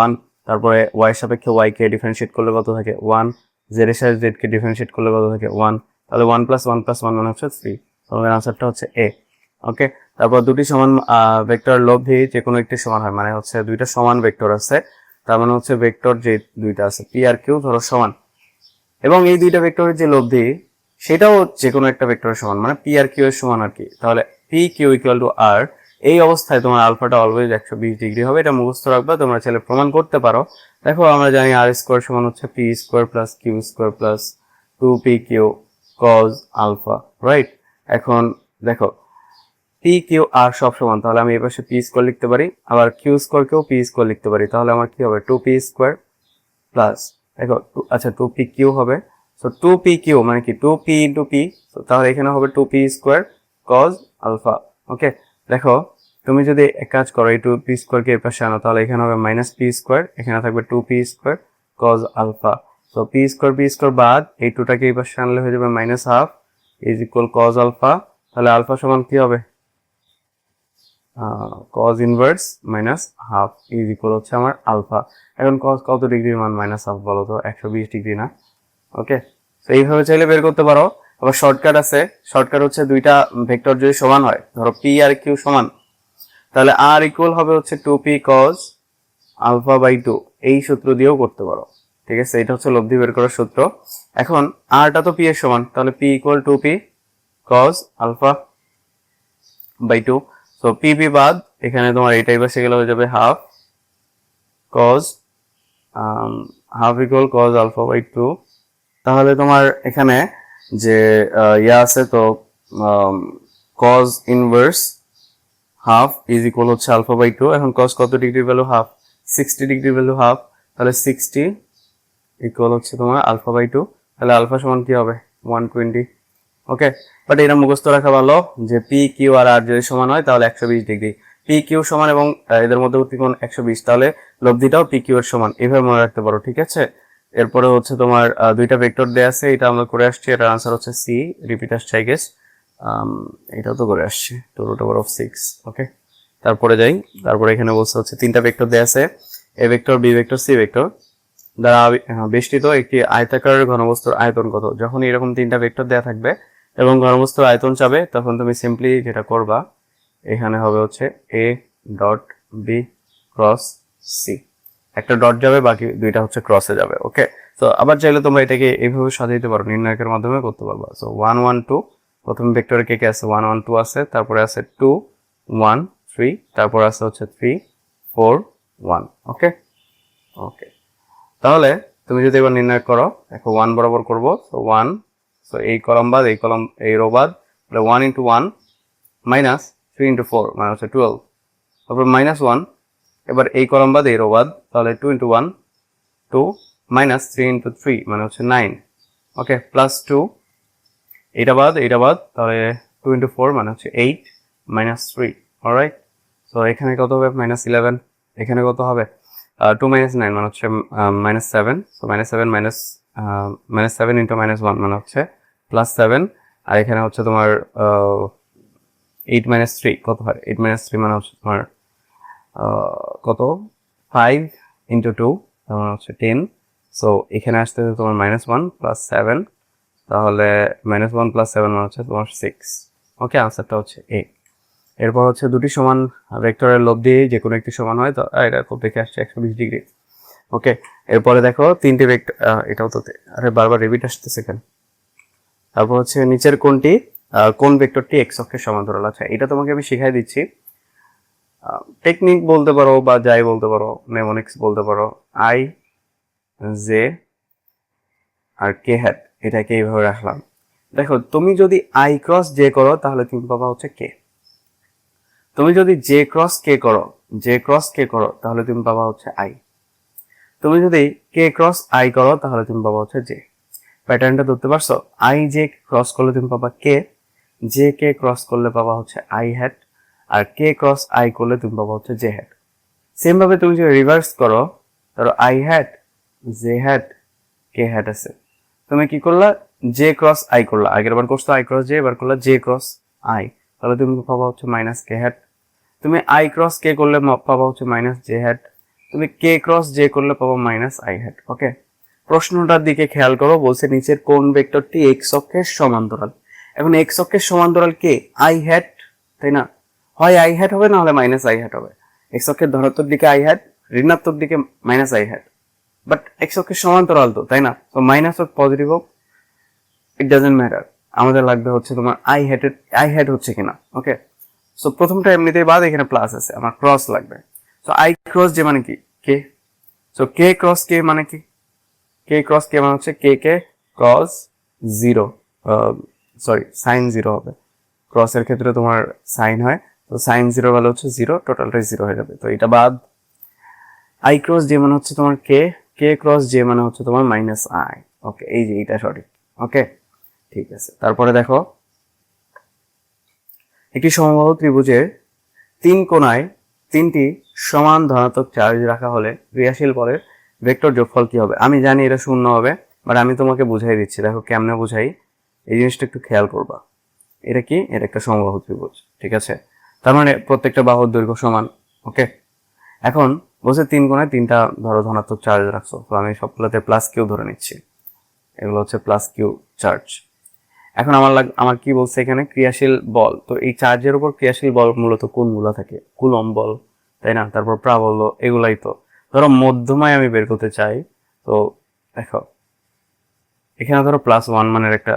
1। তারপরে ওয়াই এর সাপেক্ষে ওয়াই কে ডিফারেন্সিয়েট করলে কত থাকে? 1। জেড এর সাথে জেড কে ডিফারেন্সিয়েট করলে কত থাকে? 1। তাহলে 1 প্লাস 1 প্লাস 1 মানে হচ্ছে 3। তোমাদের আনসারটা হচ্ছে এ। ওকে, তারপর দুটি সমান ভেক্টর লব্ধি যে কোনো একটি সমান হয়, মানে হচ্ছে দুইটা সমান ভেক্টর আছে, তার মানে হচ্ছে ভেক্টর যে দুইটা আছে পি আর কিউ ধরো সমান, এবং এই দুইটা ভেক্টরের যে লব্ধি সেটাও যে কোনো একটা ভেক্টরের সমান, মানে পি আর কিউ এর সমান আর কি। তাহলে পি কিউ ইকুয়াল টু আর, এই অবস্থায় তোমার আলফাটা অলওয়েজ 120 ডিগ্রি হবে। এটা মুখস্থ রাখবা, তোমরা চাইলে প্রমাণ করতে পারো। দেখো আমরা জানি আর স্কোয়ার সমান হচ্ছে p square plus q square plus 2p q cos alpha, right? এখন দেখো পি কিউ আর সব সমান, তাহলে আমি এই পাশে পি স্কোয়ার লিখতে পারি, আবার কিউ স্কোয়ার কেও পি স্কোয়ার লিখতে পারি। তাহলে আমার কি হবে? 2p স্কোয়ার প্লাস দেখো আচ্ছা 2p কিউ হবে। সো 2p কিউ মানে কি? 2p ইন্টু পি, তাহলে এখানে হবে 2p স্কোয়ার কজ আলফা। ওকে, দেখো তুমি যদি এক কাজ করো, এই 2p স্কোয়ার কে এর পাশে আনো, তাহলে এখানে হবে মাইনাস পি স্কোয়ার, এখানে থাকবে 2p স্কোয়ার কজ আলফা। তো পি স্কোয়ার বাদ এই 2টাকে এই পাশে আনলে হয়ে যাবে minus half is equal cos alpha. তাহলে আলফা সমান কি হবে? Cos inverse minus half is equal হচ্ছে আমার আলফা। এখন কজ কত ডিগ্রির মান? মাইনাস হাফ, বলো তো? 120 ডিগ্রি না? ওকে, তো এইভাবে চাইলে বের করতে পারো। আবার শর্টকাট আছে, শর্টকাট হচ্ছে দুইটা ভেক্টর যদি সমান হয়, ধরো পি আর কিউ সমান, তাহলে আর ইকুয়াল হবে হচ্ছে 2p কজ আলফা বাই 2, এই সূত্র দিয়েও করতে পারো। ঠিক আছে, এটা হচ্ছে লব্ধি বের করার সূত্র। এখন আরটা তো পি এর সমান, তাহলে p equal 2p cos alpha by 2। তো পি বাদ, এখানে তোমার এইটাই বসে গেলে হয়ে যাবে half cos equal cos alpha by 2। তাহলে তোমার এখানে যে ইয়া আছে, তো cos inverse half is equal হচ্ছে আলফা বাই 2। এখন cos কত degree value? Half. 60 degree value half, তাহলে 60 ইকুয়াল হচ্ছে তোমার আলফা বাই 2। তাহলে আলফা সমান কি হবে? 120। ওকে, বাট এটা মুখস্থ রাখা ভালো যে পি কিউ আর আর যদি সমান হয় তাহলে 120 ডিগ্রি। পি কিউ সমান এবং এদের মধ্যবর্তী কোণ 120, তাহলে লব্ধিটাও পি কিউ এর সমান, এভাবে মনে রাখতে পারো। ঠিক আছে, এরপরে হচ্ছে তোমার দুইটা ভেক্টর দেয়া আছে, এটা আমরা করে আসছি, এটার আনসার হচ্ছে সি, রিপিট আসছে আই গেস। এটাও তো করে আসছে 2√6। ওকে, তারপরে যাই। তারপরে এখানে বলছে হচ্ছে তিনটা ভেক্টর দেয়া আছে, a vector, b vector, c vector দ্বারা বেষ্টিত একটি আয়তাকার ঘনবস্তুর আয়তন কত? যখন এরকম তিনটা ভেক্টর দেয়া থাকবে এবং ঘনবস্তুর আয়তন চাবে, তখন তুমি সিম্পলি যেটা করবা, এখানে হবে হচ্ছে a dot b cross c, একটা ডট যাবে, বাকি দুইটা হচ্ছে ক্রসে যাবে। ওকে, তো আবার চাইলে তোমরা এটাকে এইভাবে সাজাইতে পারো, নির্ণায়কের মাধ্যমে করতে পারবা। সো 1 1 2, প্রথম ভেক্টরে কে কে আছে? 1 1 2 আছে, তারপরে আছে 2 1 3, তারপর আছে হচ্ছে 3 4 1। ওকে ওকে, তাহলে তুমি যদি এবার নির্ণয় করো, দেখো 1 বরাবর করবো, সো 1, সো এই কলাম বাদ এই কলাম, এই রো বাদ, তাহলে 1 × 1 মাইনাস 3 × 4 মানে হচ্ছে 12, তারপর মাইনাস 1, এবার এই কলাম বাদ এই রো বাদ, তাহলে 2 × 1 2 মাইনাস 3 × 3 মানে হচ্ছে 9। ওকে, প্লাস 2, এইটা বাদ, তাহলে 2 × 4 মানে হচ্ছে 8 মাইনাস 3। অলরাইট, তো এখানে কত হবে? মাইনাস 11। এখানে কত হবে? 2 - 9 মানে হচ্ছে minus 7। So minus 7 minus 7 into minus 1 মানে হচ্ছে প্লাস 7। আর এখানে হচ্ছে তোমার 8 - 3 কত হয়? 8 - 3 মানে হচ্ছে তোমার কত? 5 ইন্টু 2 মানে হচ্ছে 10। সো এখানে আসতে তোমার -1 প্লাস 7, তাহলে -1 প্লাস 7 মানে হচ্ছে তোমার 6। ওকে, আনসারটা হচ্ছে এ। এরপর হচ্ছে দুটি সমান ভেক্টরের লব্ধি যে কোনো একটি সমান হয়, তো এটা খুব দেখে আসছে 120 ডিগ্রি। ওকে, এরপরে দেখো তিনটি ভেক্টর, এটাও তো আরে বারবার রিপিট আসতেছে এখানে। তারপর হচ্ছে নিচের কোনটি কোন ভেক্টরটি এক্স অক্ষের সমান্তরাল আছে? এটা তোমাকে আমি শিখাই দিচ্ছি, টেকনিক বলতে পারো বা যাই বলতে পারো, নেমোনিক্স বলতে পারো। আই জে আর কে হ্যাট, এটাকে এইভাবে রাখলাম। দেখো, তুমি যদি আই ক্রস জে করো তাহলে তুমি পাবা হচ্ছে কে। তুমি যদি জে ক্রস কে করো তাহলে তুমি পাবা হচ্ছে আই। তুমি যদি কে ক্রস আই করো তাহলে তুমি পাবা হচ্ছে জে। প্যাটার্নটা ধরতে পারছো? আই জে ক্রস করলে তুমি পাবা কে, জে কে ক্রস করলে পাবা হচ্ছে আই হ্যাট, আর কে ক্রস আই করলে তুমি পাবা হচ্ছে জে হ্যাট। সেম ভাবে তুমি যদি রিভার্স করো, ধরো i hat j hat k hat আছে, তুমি কি করলা? জে ক্রস আই করলা, আগের বার করছো আই ক্রস জে, এবার করলা জে ক্রস আই, তাহলে তুমি পাবা হচ্ছে মাইনাস কে হ্যাট। তুমি আই ক্রস কে করলে পাবা হচ্ছে মাইনাস জে হ্যাট, তুমি কে ক্রস জে করলে পাবা মাইনাস আই হ্যাট। ওকে, প্রশ্নটার দিকে খেয়াল করো, বলছে নিচের কোন ভেক্টরটি এক্স অক্ষের সমান্তরাল। এখন এক্স অক্ষের সমান্তরাল কে? আই হ্যাট, তাই না? হয় আই হ্যাট হবে, না হলে মাইনাস আই হ্যাট হবে। এক্স অক্ষের ধনাত্মক দিকে আই হ্যাট, ঋণাত্মক দিকে minus i hat, but x অক্ষের সমান্তরাল তো, তাই না? তো মাইনাস হোক পজিটিভ হোক, ইট ডাজেন্ট ম্যাটার, আমাদের লাগবে হচ্ছে তোমার আই হ্যাট হচ্ছে কিনা। ওকে, সো প্রথমটা এমনিতেই বাদ, এখানে প্লাস আছে, আমার ক্রস লাগবে। সো আই ক্রস যে মানে কি? কে। সো কে ক্রস কে মানে কি? কে ক্রস কে মানে হচ্ছে কে কে ক্রস 0, সরি সাইন 0 হবে, ক্রসের ক্ষেত্রে তোমার সাইন হয়, তো সাইন 0 ভ্যালু হচ্ছে 0, টোটালটাই 0 হয়ে যাবে, তো এটা বাদ। আই ক্রস জে মানে হচ্ছে তোমার কে, কে ক্রস জে মানে হচ্ছে তোমার মাইনাস আই। ওকে, এই যে এটা সঠিক। ওকে, ঠিক আছে। তারপরে দেখো, একটি সমবাহু ত্রিভুজের 3 কোণায় 3টি সমান ধনাত্মক চার্জ রাখা হলে ক্রিয়াশীল বলের ভেক্টর যোগফল কি হবে? আমি জানি এটা শূন্য হবে, বাট আমি তোমাকে বুঝাই দিচ্ছি, দেখো কেমনে বুঝাই, এই জিনিসটা একটু খেয়াল করবা। এটা কি? এটা একটা সমবাহু ত্রিভুজ, ঠিক আছে? তার মানে প্রত্যেকটা বাহুর দৈর্ঘ্য সমান। ওকে, এখন বলছে 3 কোণায় 3টা ধরো ধনাত্মক চার্জ রাখছো, তো আমি সবগুলোতে প্লাস কিউ ধরে নিচ্ছি, এগুলো হচ্ছে প্লাস কিউ চার্জ। এখন আমার কি বলছে এখানে? ক্রিয়াশীল বল। তো এই চার্জের উপর ক্রিয়াশীল বল মূলত কোনগুলো থাকে? কুলম্ব বল, তাই না? তারপর প্রাবল্য, এগুলাই তো। ধরো মধ্যমায় আমি বের করতে চাই, তো দেখো এখানে ধরো +1 মানের একটা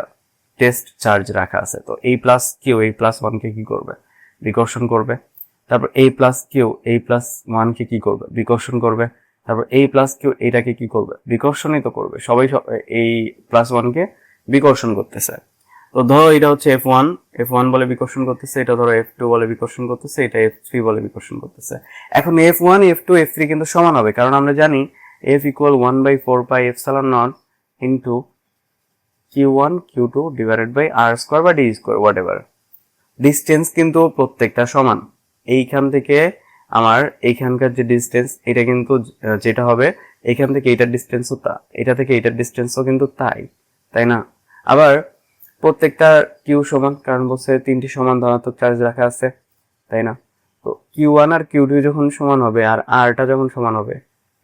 টেস্ট চার্জ রাখা আছে, তো এই প্লাস কিউ এই +1 কে কি করবে? বিকর্ষণ করবে। তারপর এই প্লাস কিউ এই +1 কে কি করবে? বিকর্ষণ করবে। তারপর এই প্লাস কিউ এইটাকে কি করবে? বিকর্ষণই তো করবে, সবাই এই +1 কে বিকর্ষণ করতেছে। তো ধরো এটা হচ্ছে এফ ওয়ান বলে বিকর্ষণ করতেছে, এটা ধরো F2 বলে বিকর্ষণ করতেছে, এটা F3 বলে বিকর্ষণ করতেছে। এখন F1 F2 F3 কিন্তু সমান হবে, কারণ আমরা জানি F equal 1/4πε0 into Q1 Q2 divided by R square বা D square whatever. Distance কিন্তু প্রত্যেকটা সমান। এইখান থেকে আমার এইখানকার যে ডিস্টেন্স এটা কিন্তু যেটা হবে, এইখান থেকে এইটার ডিস্টেন্সও এটা থেকে এইটার ডিস্টেন্সও কিন্তু তাই না? আবার প্রত্যেকটা কিউ সমান, কারণ বলছে তিনটি সমান ধনাত্মক চার্জ রাখা আছে, তাই না? তো Q1 আর Q2 যখন সমান হবে আর Rটা যখন সমান হবে,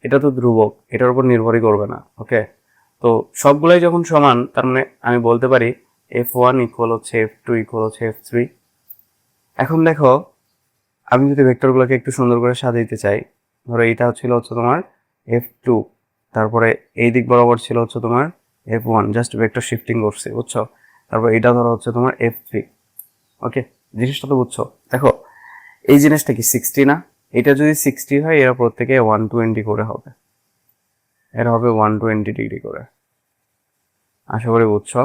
এটা তো ধ্রুবক, এটার উপর নির্ভরই করবে না। ওকে, তো সবগুলাই যখন সমান, তার মানে আমি বলতে পারি F1 ইকুয়াল হচ্ছে F2 ইকুয়াল হচ্ছে F3। এখন দেখো, আমি যদি ভেক্টরগুলোকে একটু সুন্দর করে সাজাইতে চাই, ধরো এইটা হচ্ছে তোমার F2, তারপরে এই দিক বরাবর ছিল হচ্ছে তোমার F1, জাস্ট ভেক্টর শিফটিং করছে, বুঝছো? তারপর এটা ধরো হচ্ছে তোমার F3। ওকে, জিনিসটা তো বুঝছো? দেখো এই জিনিসটা কি 60 না? এটা যদি 60 হয়, এরা প্রত্যেকে 120 করে হবে, এরা হবে 120 ডিগ্রি করে। আশা করি বুঝছো।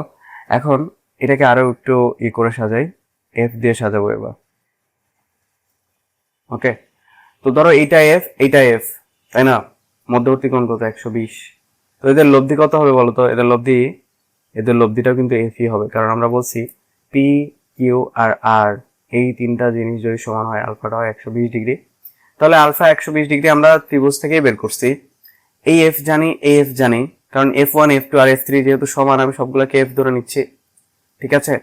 এখন এটাকে আরো একটু করে সাজাই, F দিয়ে সাজাবো এবার। ওকে, তো ধরো এইটা F, তাই না? মধ্যবর্তী কোণ কত? 120। তো এদের লব্ধি কত হবে বলো তো? এদের লব্ধিটাও কিন্তু F-ই হবে, কারণ আমরা বলছি P, Q আর R এই তিনটা জিনিস যদি সমান হয়, আলফাটা হয় 120 ডিগ্রি। তাহলে আলফা 120 ডিগ্রি আমরা ত্রিভুজ থেকেই বের করছি। এই F জানি, এই F জানি, কারণ F1 F2 আর F3 যেহেতু সমান, আমি সবগুলোকে F ধরে নিচ্ছি, ঠিক আছে?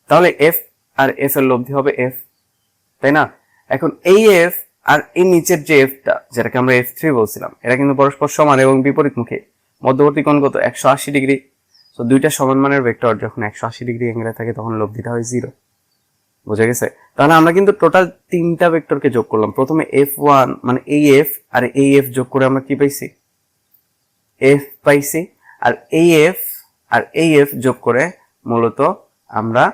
তাহলে F আর F এর লব্ধি হবে F, তাই না? এখন এই F আর এই নিচের যে Fটা, যেটাকে আমরা F3 বলছিলাম, এটা কিন্তু পরস্পর সমান এবং বিপরীতমুখী। মধ্যবর্তী কোণ কত? 180 ডিগ্রি। তো দুইটা সমান মানের ভেক্টর যখন 180 ডিগ্রি অ্যাঙ্গেলে থাকে, তখন লব্ধিটা হয় 0। বুঝা গেছে? তাহলে আমরা কিন্তু টোটাল তিনটা ভেক্টরকে যোগ করলাম। প্রথমে F1 মানে এই F আর এই F যোগ করে আমরা কি পাইছি? F পাইছি। আর এই F আর এই F যোগ করে মূলত আমরা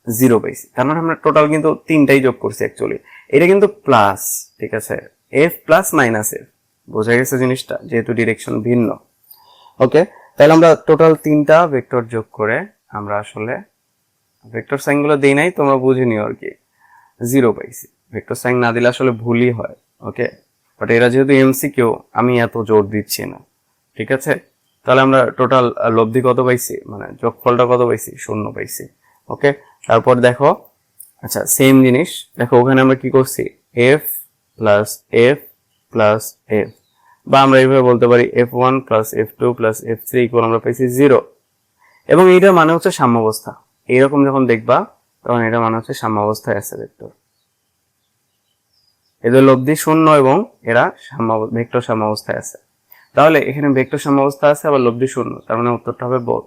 0 পাইছি। তার মানে আমরা টোটাল কিন্তু তিনটাই যোগ করছি অ্যাকচুয়ালি। এটা কিন্তু প্লাস, ঠিক আছে? F plus minus F। বোঝা গেছে জিনিসটা, যেহেতু ডিরেকশন ভিন্ন। ওকে, তাহলে আমরা টোটাল তিনটা ভেক্টর যোগ করে আমরা আসলে ভেক্টর সাইন গুলো দেই নাই, তোমরা বুঝে নিও আর কি, 0 পাইছি। ভেক্টর সাইন না দিলে আসলে ভুলই হয়। ওকে, বাট এরা যেহেতু MCQ, আমি এত জোর দিচ্ছি না, ঠিক আছে? তাহলে আমরা টোটাল লব্ধি কত পাইছি, মানে যোগফলটা কত পাইছি? 0 পাইছি। ওকে, তারপর দেখো, আচ্ছা সেম জিনিস দেখো, ওখানে আমরা কি করছি? F plus F plus F, বা আমরা এইভাবে বলতে পারি F1 plus F2 plus F3 equal আমরা পাইছি 0। এবং এইটার মানে হচ্ছে সাম্যাবস্থা। এইরকম যখন দেখবা, তখন এটা মানে হচ্ছে সাম্যাবস্থায় আছে ভেক্টর। এদের লব্ধি 0 এবং এরা ভেক্টর সাম্যাবস্থায় আছে। তাহলে এখানে ভেক্টর সাম্যাবস্থা আছে, আবার লব্ধি 0, তার মানে উত্তরটা হবে বোথ,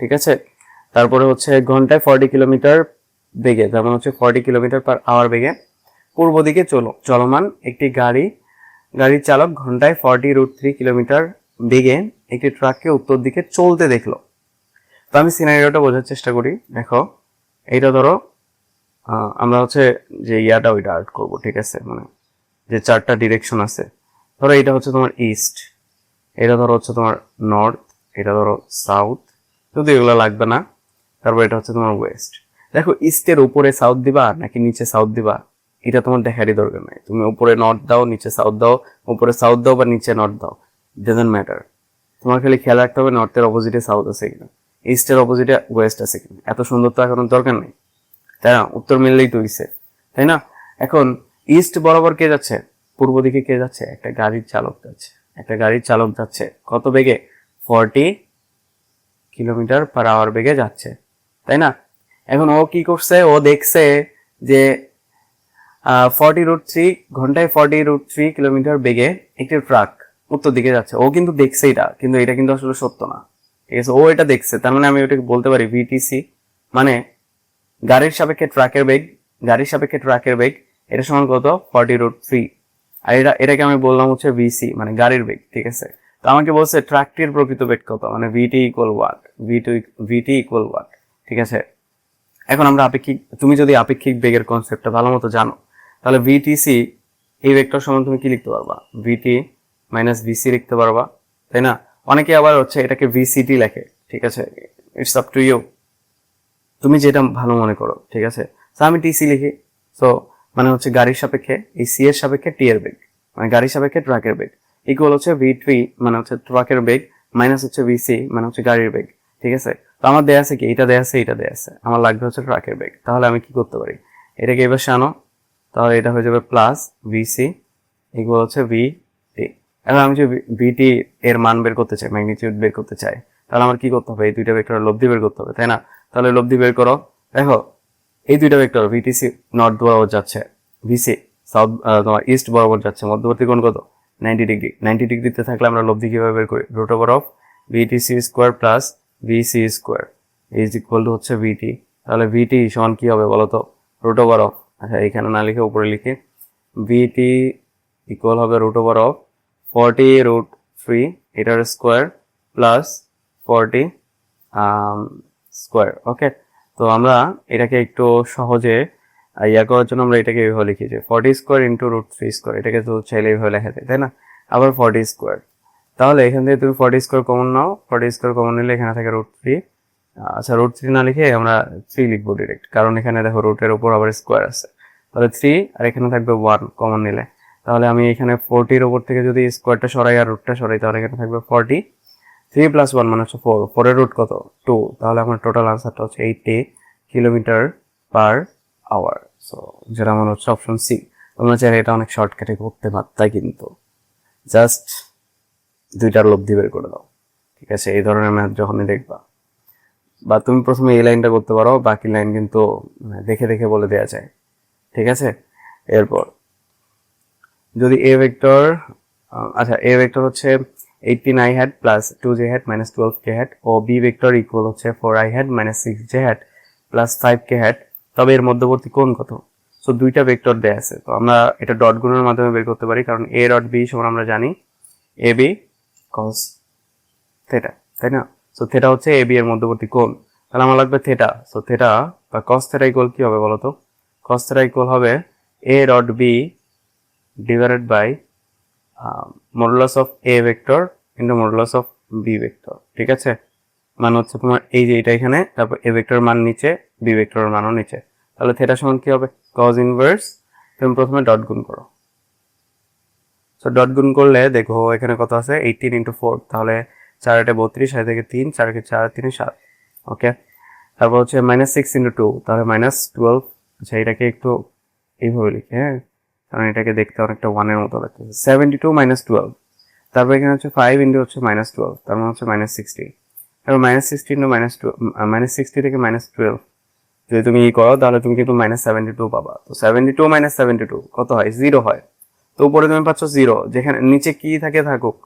ঠিক আছে? তারপরে হচ্ছে ঘন্টায় 40 কিলোমিটার বেগে, তার মানে হচ্ছে 40 কিলোমিটার পার আওয়ার বেগে পূর্ব দিকে চলমান একটি গাড়ির চালক ঘন্টায় 40√3 কিলোমিটার বেগে একটি ট্রাককে উত্তর দিকে চলতে দেখলো। তো আমি সিনারিওটা বোঝার চেষ্টা করি। দেখো, এইটা ধরো আমরা হচ্ছে যে ওইটা আর্ট করবো, ঠিক আছে? মানে যে চারটা ডিরেকশন আছে, ধরো এটা হচ্ছে তোমার ইস্ট, এটা ধরো হচ্ছে তোমার নর্থ, এটা ধরো সাউথ, যদি এগুলো লাগবে না। তারপর এটা হচ্ছে তোমার ওয়েস্ট। দেখো, ইস্টের উপরে সাউথ দিবা নাকি নিচে সাউথ দিবা, এটা তোমার দেখারই দরকার নাই। তুমি উপরে নর্থ দাও, নিচে সাউথ দাও, উপরে সাউথ দাও বা নিচে নর্থ দাও, ডাজন্ট ম্যাটার। তোমার খালি খেয়াল রাখতে হবে নর্থের অপোজিটে সাউথ আছে কিনা, ইস্টের অপোজিটে ওয়েস্ট আছে কিনা। এত সুন্দর তো এখন দরকার নেই, তাই না? উত্তর মিললেই তো হইছে, তাই না? এখন ইস্ট বরাবর কে যাচ্ছে? পূর্ব দিকে কে যাচ্ছে? একটা গাড়ির চালক যাচ্ছে কত বেগে? 40 কিলোমিটার পার আওয়ার বেগে যাচ্ছে, তাই না? এখন ও কি করছে? ও দেখছে যে 40√3 ঘন্টায় 40√3 কিলোমিটার বেগে একটি ট্রাক উত্তর দিকে যাচ্ছে। ও কিন্তু দেখছে এটা, কিন্তু এটা কিন্তু আসলে সত্য না, ঠিক আছে? ও এটা দেখছে, তার মানে আমি ওটাকে বলতে পারি VTC, মানে গাড়ির সাপেক্ষে ট্রাকের বেগ, এটা সমান কত? 40√3। আর এটাকে আমি বললাম হচ্ছে VC, মানে গাড়ির বেগ, ঠিক আছে? তো আমাকে বলছে ট্রাকটির প্রকৃত বেগ কত, মানে VT ইকুয়াল ওয়াট, ঠিক আছে? এখন আমরা তুমি যদি আপেক্ষিক বেগের কনসেপ্টটা ভালো মতো জানো, তাহলে VTC এই ভেক্টর সমান তুমি কি লিখতে পারবা? VT মাইনাস VC লিখতে পারবা, তাই না? অনেকে আবার হচ্ছে এটাকে VCT লেখে, ঠিক আছে? ইটস আপ টু ইউ, তুমি যেটা ভালো মনে করো, ঠিক আছে। তো আমি টিসি লিখি। সো মানে হচ্ছে গাড়ির সাপেক্ষে এই সি এর সাপেক্ষে টি এর বেগ, মানে গাড়ির সাপেক্ষে ট্রাকের বেগ, ইকুয়াল হচ্ছে ভি3 মানে হচ্ছে ট্রাকের বেগ মাইনাস হচ্ছে ভিসি মানে হচ্ছে গাড়ির বেগ, ঠিক আছে। তো আমার দেয়া আছে কি, এটা দেয়া আছে, এটা দেয়া আছে, আমার লাগবে হচ্ছে ট্রাকের বেগ। তাহলে আমি কি করতে পারি, এটাকে এবার আনো, তাহলে এটা হয়ে যাবে প্লাস ভিসি ইকুয়াল হচ্ছে ভি টি। এখন আমি যদি ভিটি এর মান বের করতে চাই, ম্যাগনিটিউড বের করতে চাই, তাহলে আমার কি করতে হবে, এই দুইটা ভেক্টরের লব্ধি বের করতে হবে, তাই না। তাহলে লব্ধি বের করো। দেখো এই দুইটা ভেক্টর ভিটিসি নর্থ বরাবর যাচ্ছে, ভিসি সাউথ তোমার ইস্ট বরাবর যাচ্ছে, মধ্যবর্তী কোণ কত 90 ডিগ্রি। 90 ডিগ্রিতে থাকলে আমরা লব্ধি কিভাবে বের করি, root over of VTC square plus VC square is equal to হচ্ছে ভিটি। তাহলে ভিটি সমান কি হবে বলো তো, রুট ওভার অফ, আচ্ছা এখানে না লিখে উপরে লিখি, ভিটি ইকুয়াল হবে রুট ওভার অফ 40√3 এটার স্কোয়ার প্লাস 40 স্কোয়ার। ওকে, তো আমরা এটাকে একটু সহজে ইয়া করার জন্য আমরা এটাকে এইভাবে লিখি যে 40 স্কোয়ার ইন্টু √3 স্কোয়ার, এটাকে তো চাইলে এইভাবে লেখা যায়, তাই না। আবার 40 স্কোয়ার, তাহলে এখান থেকে তুমি 40 স্কোয়ার কমন নাও, 40 স্কোয়ার কমন নিলে এখানে থাকে √3। আচ্ছা √3 না লিখে আমরা 3 লিখবো ডিরেক্ট, কারণ এখানে দেখো রুটের উপর আবার স্কোয়ার আছে। তাহলে 3 আর এখানে থাকবে 1 কমন নিলে, তাহলে আমি এখানে 40-র উপর থেকে যদি স্কোয়ারটা সরাই আর রুটটা সরাই, তাহলে এখানে থাকবে 40। 3 + 1 মানে হচ্ছে 4, 4 এর রুট কত 2, তাহলে আমার টোটাল আনসারটা হচ্ছে 80 কিলোমিটার পার আওয়ার। সো যেটা আমার হচ্ছে অপশন সি। তোমরা চাইলে এটা অনেক শর্টকাটে করতে পারতা, কিন্তু জাস্ট দুইটার লব্ধি বের করে দাও, ঠিক আছে। এই ধরনের ম্যাথ যখনই দেখবা, বা তুমি প্রথমে এই লাইনটা করতে পারো, বাকি লাইন কিন্তু দেখে দেখে বলে দেওয়া যায়, ঠিক আছে। এরপর যদি এ ভেক্টর, আচ্ছা এ ভেক্টর হচ্ছে 18i hat plus 2j hat minus 12k hat ও বি ভেক্টর ইকুয়াল হচ্ছে 4i hat minus 6j hat plus 5k hat, তবে এর মধ্যবর্তী কোণ কত। সো দুইটা ভেক্টর দেয়া আছে, তো আমরা এটা ডট গুণের মাধ্যমে বের করতে পারি, কারণ এ ডট বি সমান আমরা জানি এ বি কস থেটা, তাই না। সো থেটা হচ্ছে এ বি এর মধ্যবর্তী কোণ, তাহলে আমার লাগবে থেটা। সো থেটা বা কস থেটা ইকুয়াল কি হবে বলতো, কস থেটা ইকুয়াল হবে a dot b divided by modulus of a vector into modulus of b vector, ঠিক আছে। মানে হচ্ছে তোমার এই যে এটা এখানে, তারপর এ ভেক্টর মান নিচে, বি ভেক্টরের মানও নিচে, তাহলে থেটা সমান কি হবে কজ ইনভার্স। তুমি প্রথমে ডট গুণ করো। সো ডট গুণ করলে দেখো এখানে কত আছে 18 × 4, তাহলে 4 × 32, 6 থেকে 3, 4 × 4 3 7। ওকে, তারপর হচ্ছে -6 × 2, তাহলে -12। আচ্ছা এটাকে একটু এইভাবে লিখি, হ্যাঁ, কারণ এটাকে দেখতে অনেকটা 1 এর মতো লাগতেছে। 72 - 12, তারপর এখানে হচ্ছে 5 × হচ্ছে -12, তার মানে হচ্ছে -60। তারপর -60 × -60 থেকে -12 যদি তুমি করো, তাহলে তুমি কিন্তু -72 পাবা। তো 72 - 72 কত হয়, 0 হয়। তো উপরে তুমি পাচ্ছ 0, যেখানে নিচে কি থাকে থাকুক,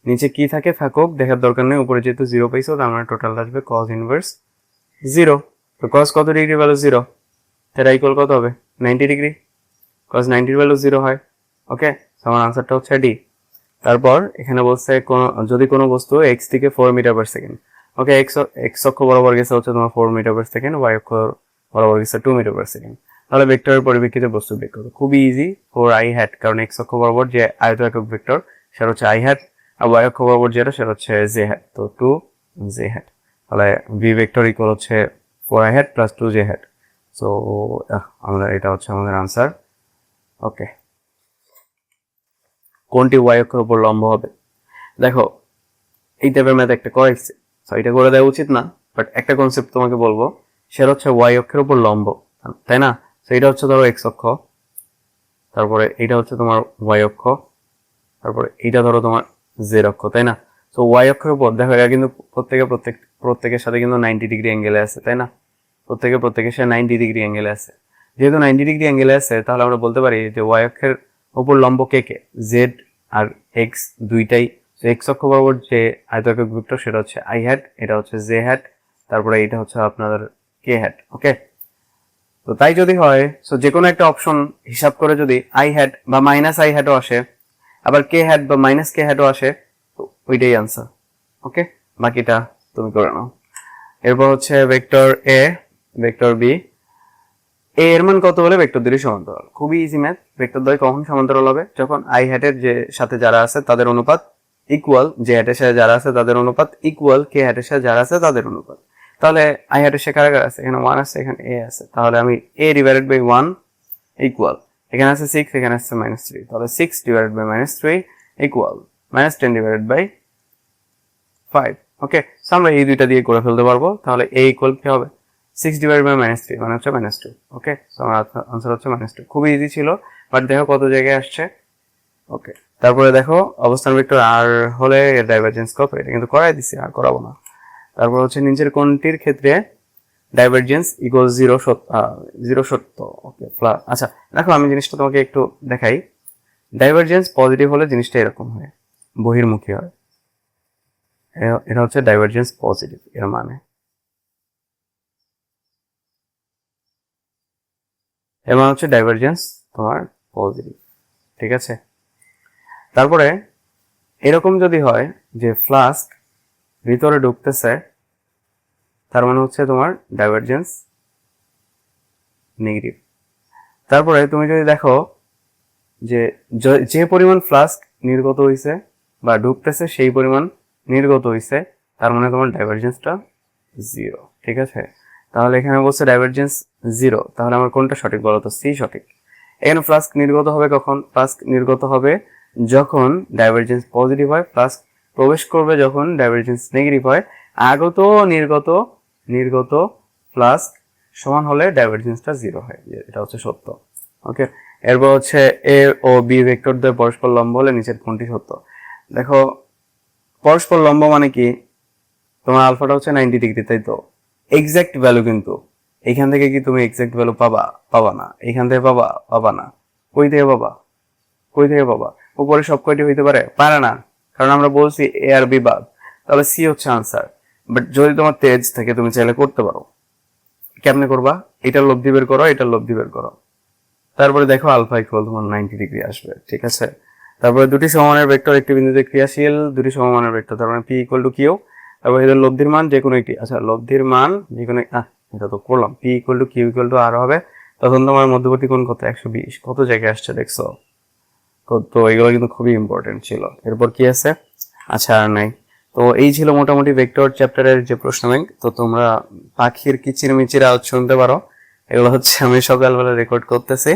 নিচে কি থাকে থাকুক দেখার দরকার নেই, উপরে যেহেতু 0 পাইছো, তার মানে টোটাল আসবে cos ইনভার্স 0। তো cos কত ডিগ্রি ভ্যালু 0, সেটা ইকুয়াল কত হবে 90 ডিগ্রি। cos 90 এর ভ্যালু 0 হয়। ওকে, আমার আনসারটা হচ্ছে ডি। তারপর এখানে বলছে যদি কোনো বস্তু x থেকে 4 মিটার পার সেকেন্ড, ওকে এক্স অক্ষ বরাবর গেছে হচ্ছে তোমার 4 মিটার পার সেকেন্ড, y অক্ষ বরাবর গেছে 2 মিটার পার সেকেন্ড, তাহলে ভেক্টরের পরিপ্রেক্ষিতে বস্তু বের করো। খুবই ইজি, 4i hat, কারণ এক্স অক্ষ বরাবর যে আয়ত একক ভেক্টর সেটা হচ্ছে i hat, আর y অক্ষ বরাবর যেটা সেটা হচ্ছে j hat, তো 2j hat। তাহলে v ভেক্টর ইকুয়াল হচ্ছে 4i hat plus 2j hat। So আমাদের এটা হচ্ছে আমাদের আনসার। ওকে, কোনটি y অক্ষের উপর লম্ব হবে। দেখো এই টাইপের ম্যাথ একটা করেছে, সো এটা করে দেওয়া উচিত না, বাট একটা কনসেপ্ট তোমাকে বলবো, সেটা হচ্ছে y অক্ষের উপর লম্ব, তাই না। সো এটা হচ্ছে ধরো x অক্ষ, তারপরে এটা হচ্ছে তোমার y অক্ষ, তারপরে এটা ধরো তোমার z অক্ষ, তাই না। সো y অক্ষের উপর দেখো এটা কিন্তু প্রত্যেকের সাথে কিন্তু 90 ডিগ্রি অ্যাঙ্গেলে আছে, তাই না। প্রত্যেকের সাথে 90 ডিগ্রি অ্যাঙ্গেলে আছে, যেহেতু 90 ডিগ্রি অ্যাঙ্গেলে আছে, তাহলে আমরা বলতে পারি যে y অক্ষের উপর লম্ব কে কে, z আর x দুইটাই। এক্স অক্ষ বরাবর যে আয়তকার ভেক্টর সেটা হচ্ছে i hat, এটা হচ্ছে j hat, তারপরে এটা হচ্ছে আপনার k hat। ওকে, তো তাই যদি হয়, সো যে কোনো একটা অপশন হিসাব করে যদি i hat বা -i hat ও আসে, আবার k hat বা -k hat ও আসে, তো ওইটাই আনসার। ওকে, বাকিটা তুমি করে নাও। এরপর হচ্ছে vector a, vector b, a এর মান কত হলে ভেক্টর দুটি সমান্তরাল। খুবই ইজি ম্যাথ। ভেক্টর দ্বয় কখন সমান্তরাল হবে, যখন i hat এর যে সাথে যারা আছে তাদের অনুপাত ইকুয়াল j hat এর সাথে যারা আছে তাদের অনুপাত ইকুয়াল k hat এর সাথে যারা আছে তাদের অনুপাত। তাহলে আই হার এসে কারাগার আছে, এখানে 1 আছে, এখানে a আছে, তাহলে আমি a ডিভাইডেড বাই 1 ইকুয়াল, এখানে আছে 6, এখানে আছে -3, তাহলে 6 divided by -3 equal -10 divided by 5। Okay, so আমরা এই দুইটা দিয়ে করে ফেলতে পারবো। তাহলে a ইকুয়াল কি হবে 6 ডিভাইডেড বাই -3 মানে হচ্ছে -2। ওকে, সো আমার আনসার হচ্ছে -2। খুবই ইজি ছিল, বাট দেখো কত জায়গায় আসছে। ওকে, তারপরে দেখো অবস্থান ভেক্টর আর হলে এর ডাইভারজেন্স কত, এটা কিন্তু করাই দিছি, আর করাবো না। তারপর হচ্ছে নিচের কোনটির ক্ষেত্রে ডাইভারজেন্স ইকুয়াল 0 সত্য। ওকে, আচ্ছা দেখো আমি জিনিসটা তোমাকে একটু দেখাই। ডাইভারজেন্স পজিটিভ হলে জিনিসটা এরকম হয়, বহির্মুখী হয়। এটা হচ্ছে ডাইভারজেন্স পজিটিভ এর মানে, হচ্ছে ডাইভারজেন্স তোমার পজিটিভ। ঠিক আছে, তারপরে এরকম যদি হয় যে ফ্লাস্ক ভিতরে ঢুকতেছে, তার মানে হচ্ছে তোমার ডাইভারজেন্স নেগেটিভ। তারপরে তুমি যদি দেখো যে যে পরিমাণ ফ্লাস্ক নির্গত হইছে বা ঢুকতেছে সেই পরিমাণ নির্গত হইছে, তার মানে তোমার ডাইভারজেন্সটা 0। ঠিক আছে, তাহলে এখানে বলছে ডাইভারজেন্স 0, তাহলে আমার কোনটা সঠিক বলো তো? সি সঠিক। এখানে ফ্লাস্ক নির্গত হবে কখন? ফ্লাস্ক নির্গত হবে যখন ডাইভারজেন্স পজিটিভ হয়, ফ্লাস্ক প্রবেশ করবে যখন ডাইভারজেন্স নেগেটিভ হয়। আগত নির্গত ফ্লাস্ক সমান হলে ডাইভারজেন্সটা 0 হয়, এটা হচ্ছে সত্য। ওকে, এরপর হচ্ছে এ ও বি ভেক্টরদের পরস্পর লম্ব হলে নিচের কোনটি সত্য? দেখো পরস্পর লম্ব মানে কি, তোমার আলফাটা হচ্ছে 90 ডিগ্রি, তাই তো? এক্সাক্ট ভ্যালু কিন্তু এখান থেকে কি তুমি এক্সাক্ট ভ্যালু পাবা না, এখান থেকে পাবা না। কই থেকে পাবা? উপরে সব কয়টি হইতে পারে না, কারণ আমরা বলছি এ আর বি বাদ, তাহলে সি হচ্ছে আনসার। বাট যদি তোমার তেজ থেকে তুমি চাইলে করতে পারো। কেমনে করবা? এটার লব্ধি বের করো, এটার লব্ধি বের করো, তারপরে দেখো আলফা ইকুয়াল তোমার 90 ডিগ্রি আসবে। ঠিক আছে, তারপরে দুটি সমমানের ভেক্টর একটি বিন্দুতে ক্রিয়াশীল, দুটি সমমানের ভেক্টর, তার মানে পি ইকুয়াল টু কিউ। তারপর এদের লব্ধির মান যে কোনো একটি, আচ্ছা লব্ধির মান যে কোনো, এটা তো করলাম, P equal to Q equal to R হবে, তখন তোমার মধ্যবর্তী কোণ কত? 120। কত জায়গায় আসছে দেখছো? তো এগুলো কিন্তু খুবই ইম্পর্টেন্ট ছিল। এরপর কি আছে? আচ্ছা আর নাই। তো এই ছিল মোটামুটি ভেক্টর চ্যাপ্টারের যে প্রশ্ন ব্যাংক। তো তোমরা পাখির কিচিরমিচির আওয়াজ শুনতে পারো, এগুলো হচ্ছে আমি সকালবেলা রেকর্ড করতেছি।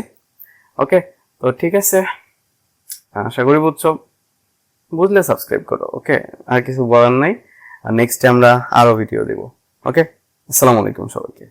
ওকে, তো ঠিক আছে, আশা করি বুঝলে সাবস্ক্রাইব করো। ওকে, আর কিছু বলার নাই, আর নেক্সট আমরা আরো ভিডিও দেব। ওকে, আসসালামু আলাইকুম সবাইকে।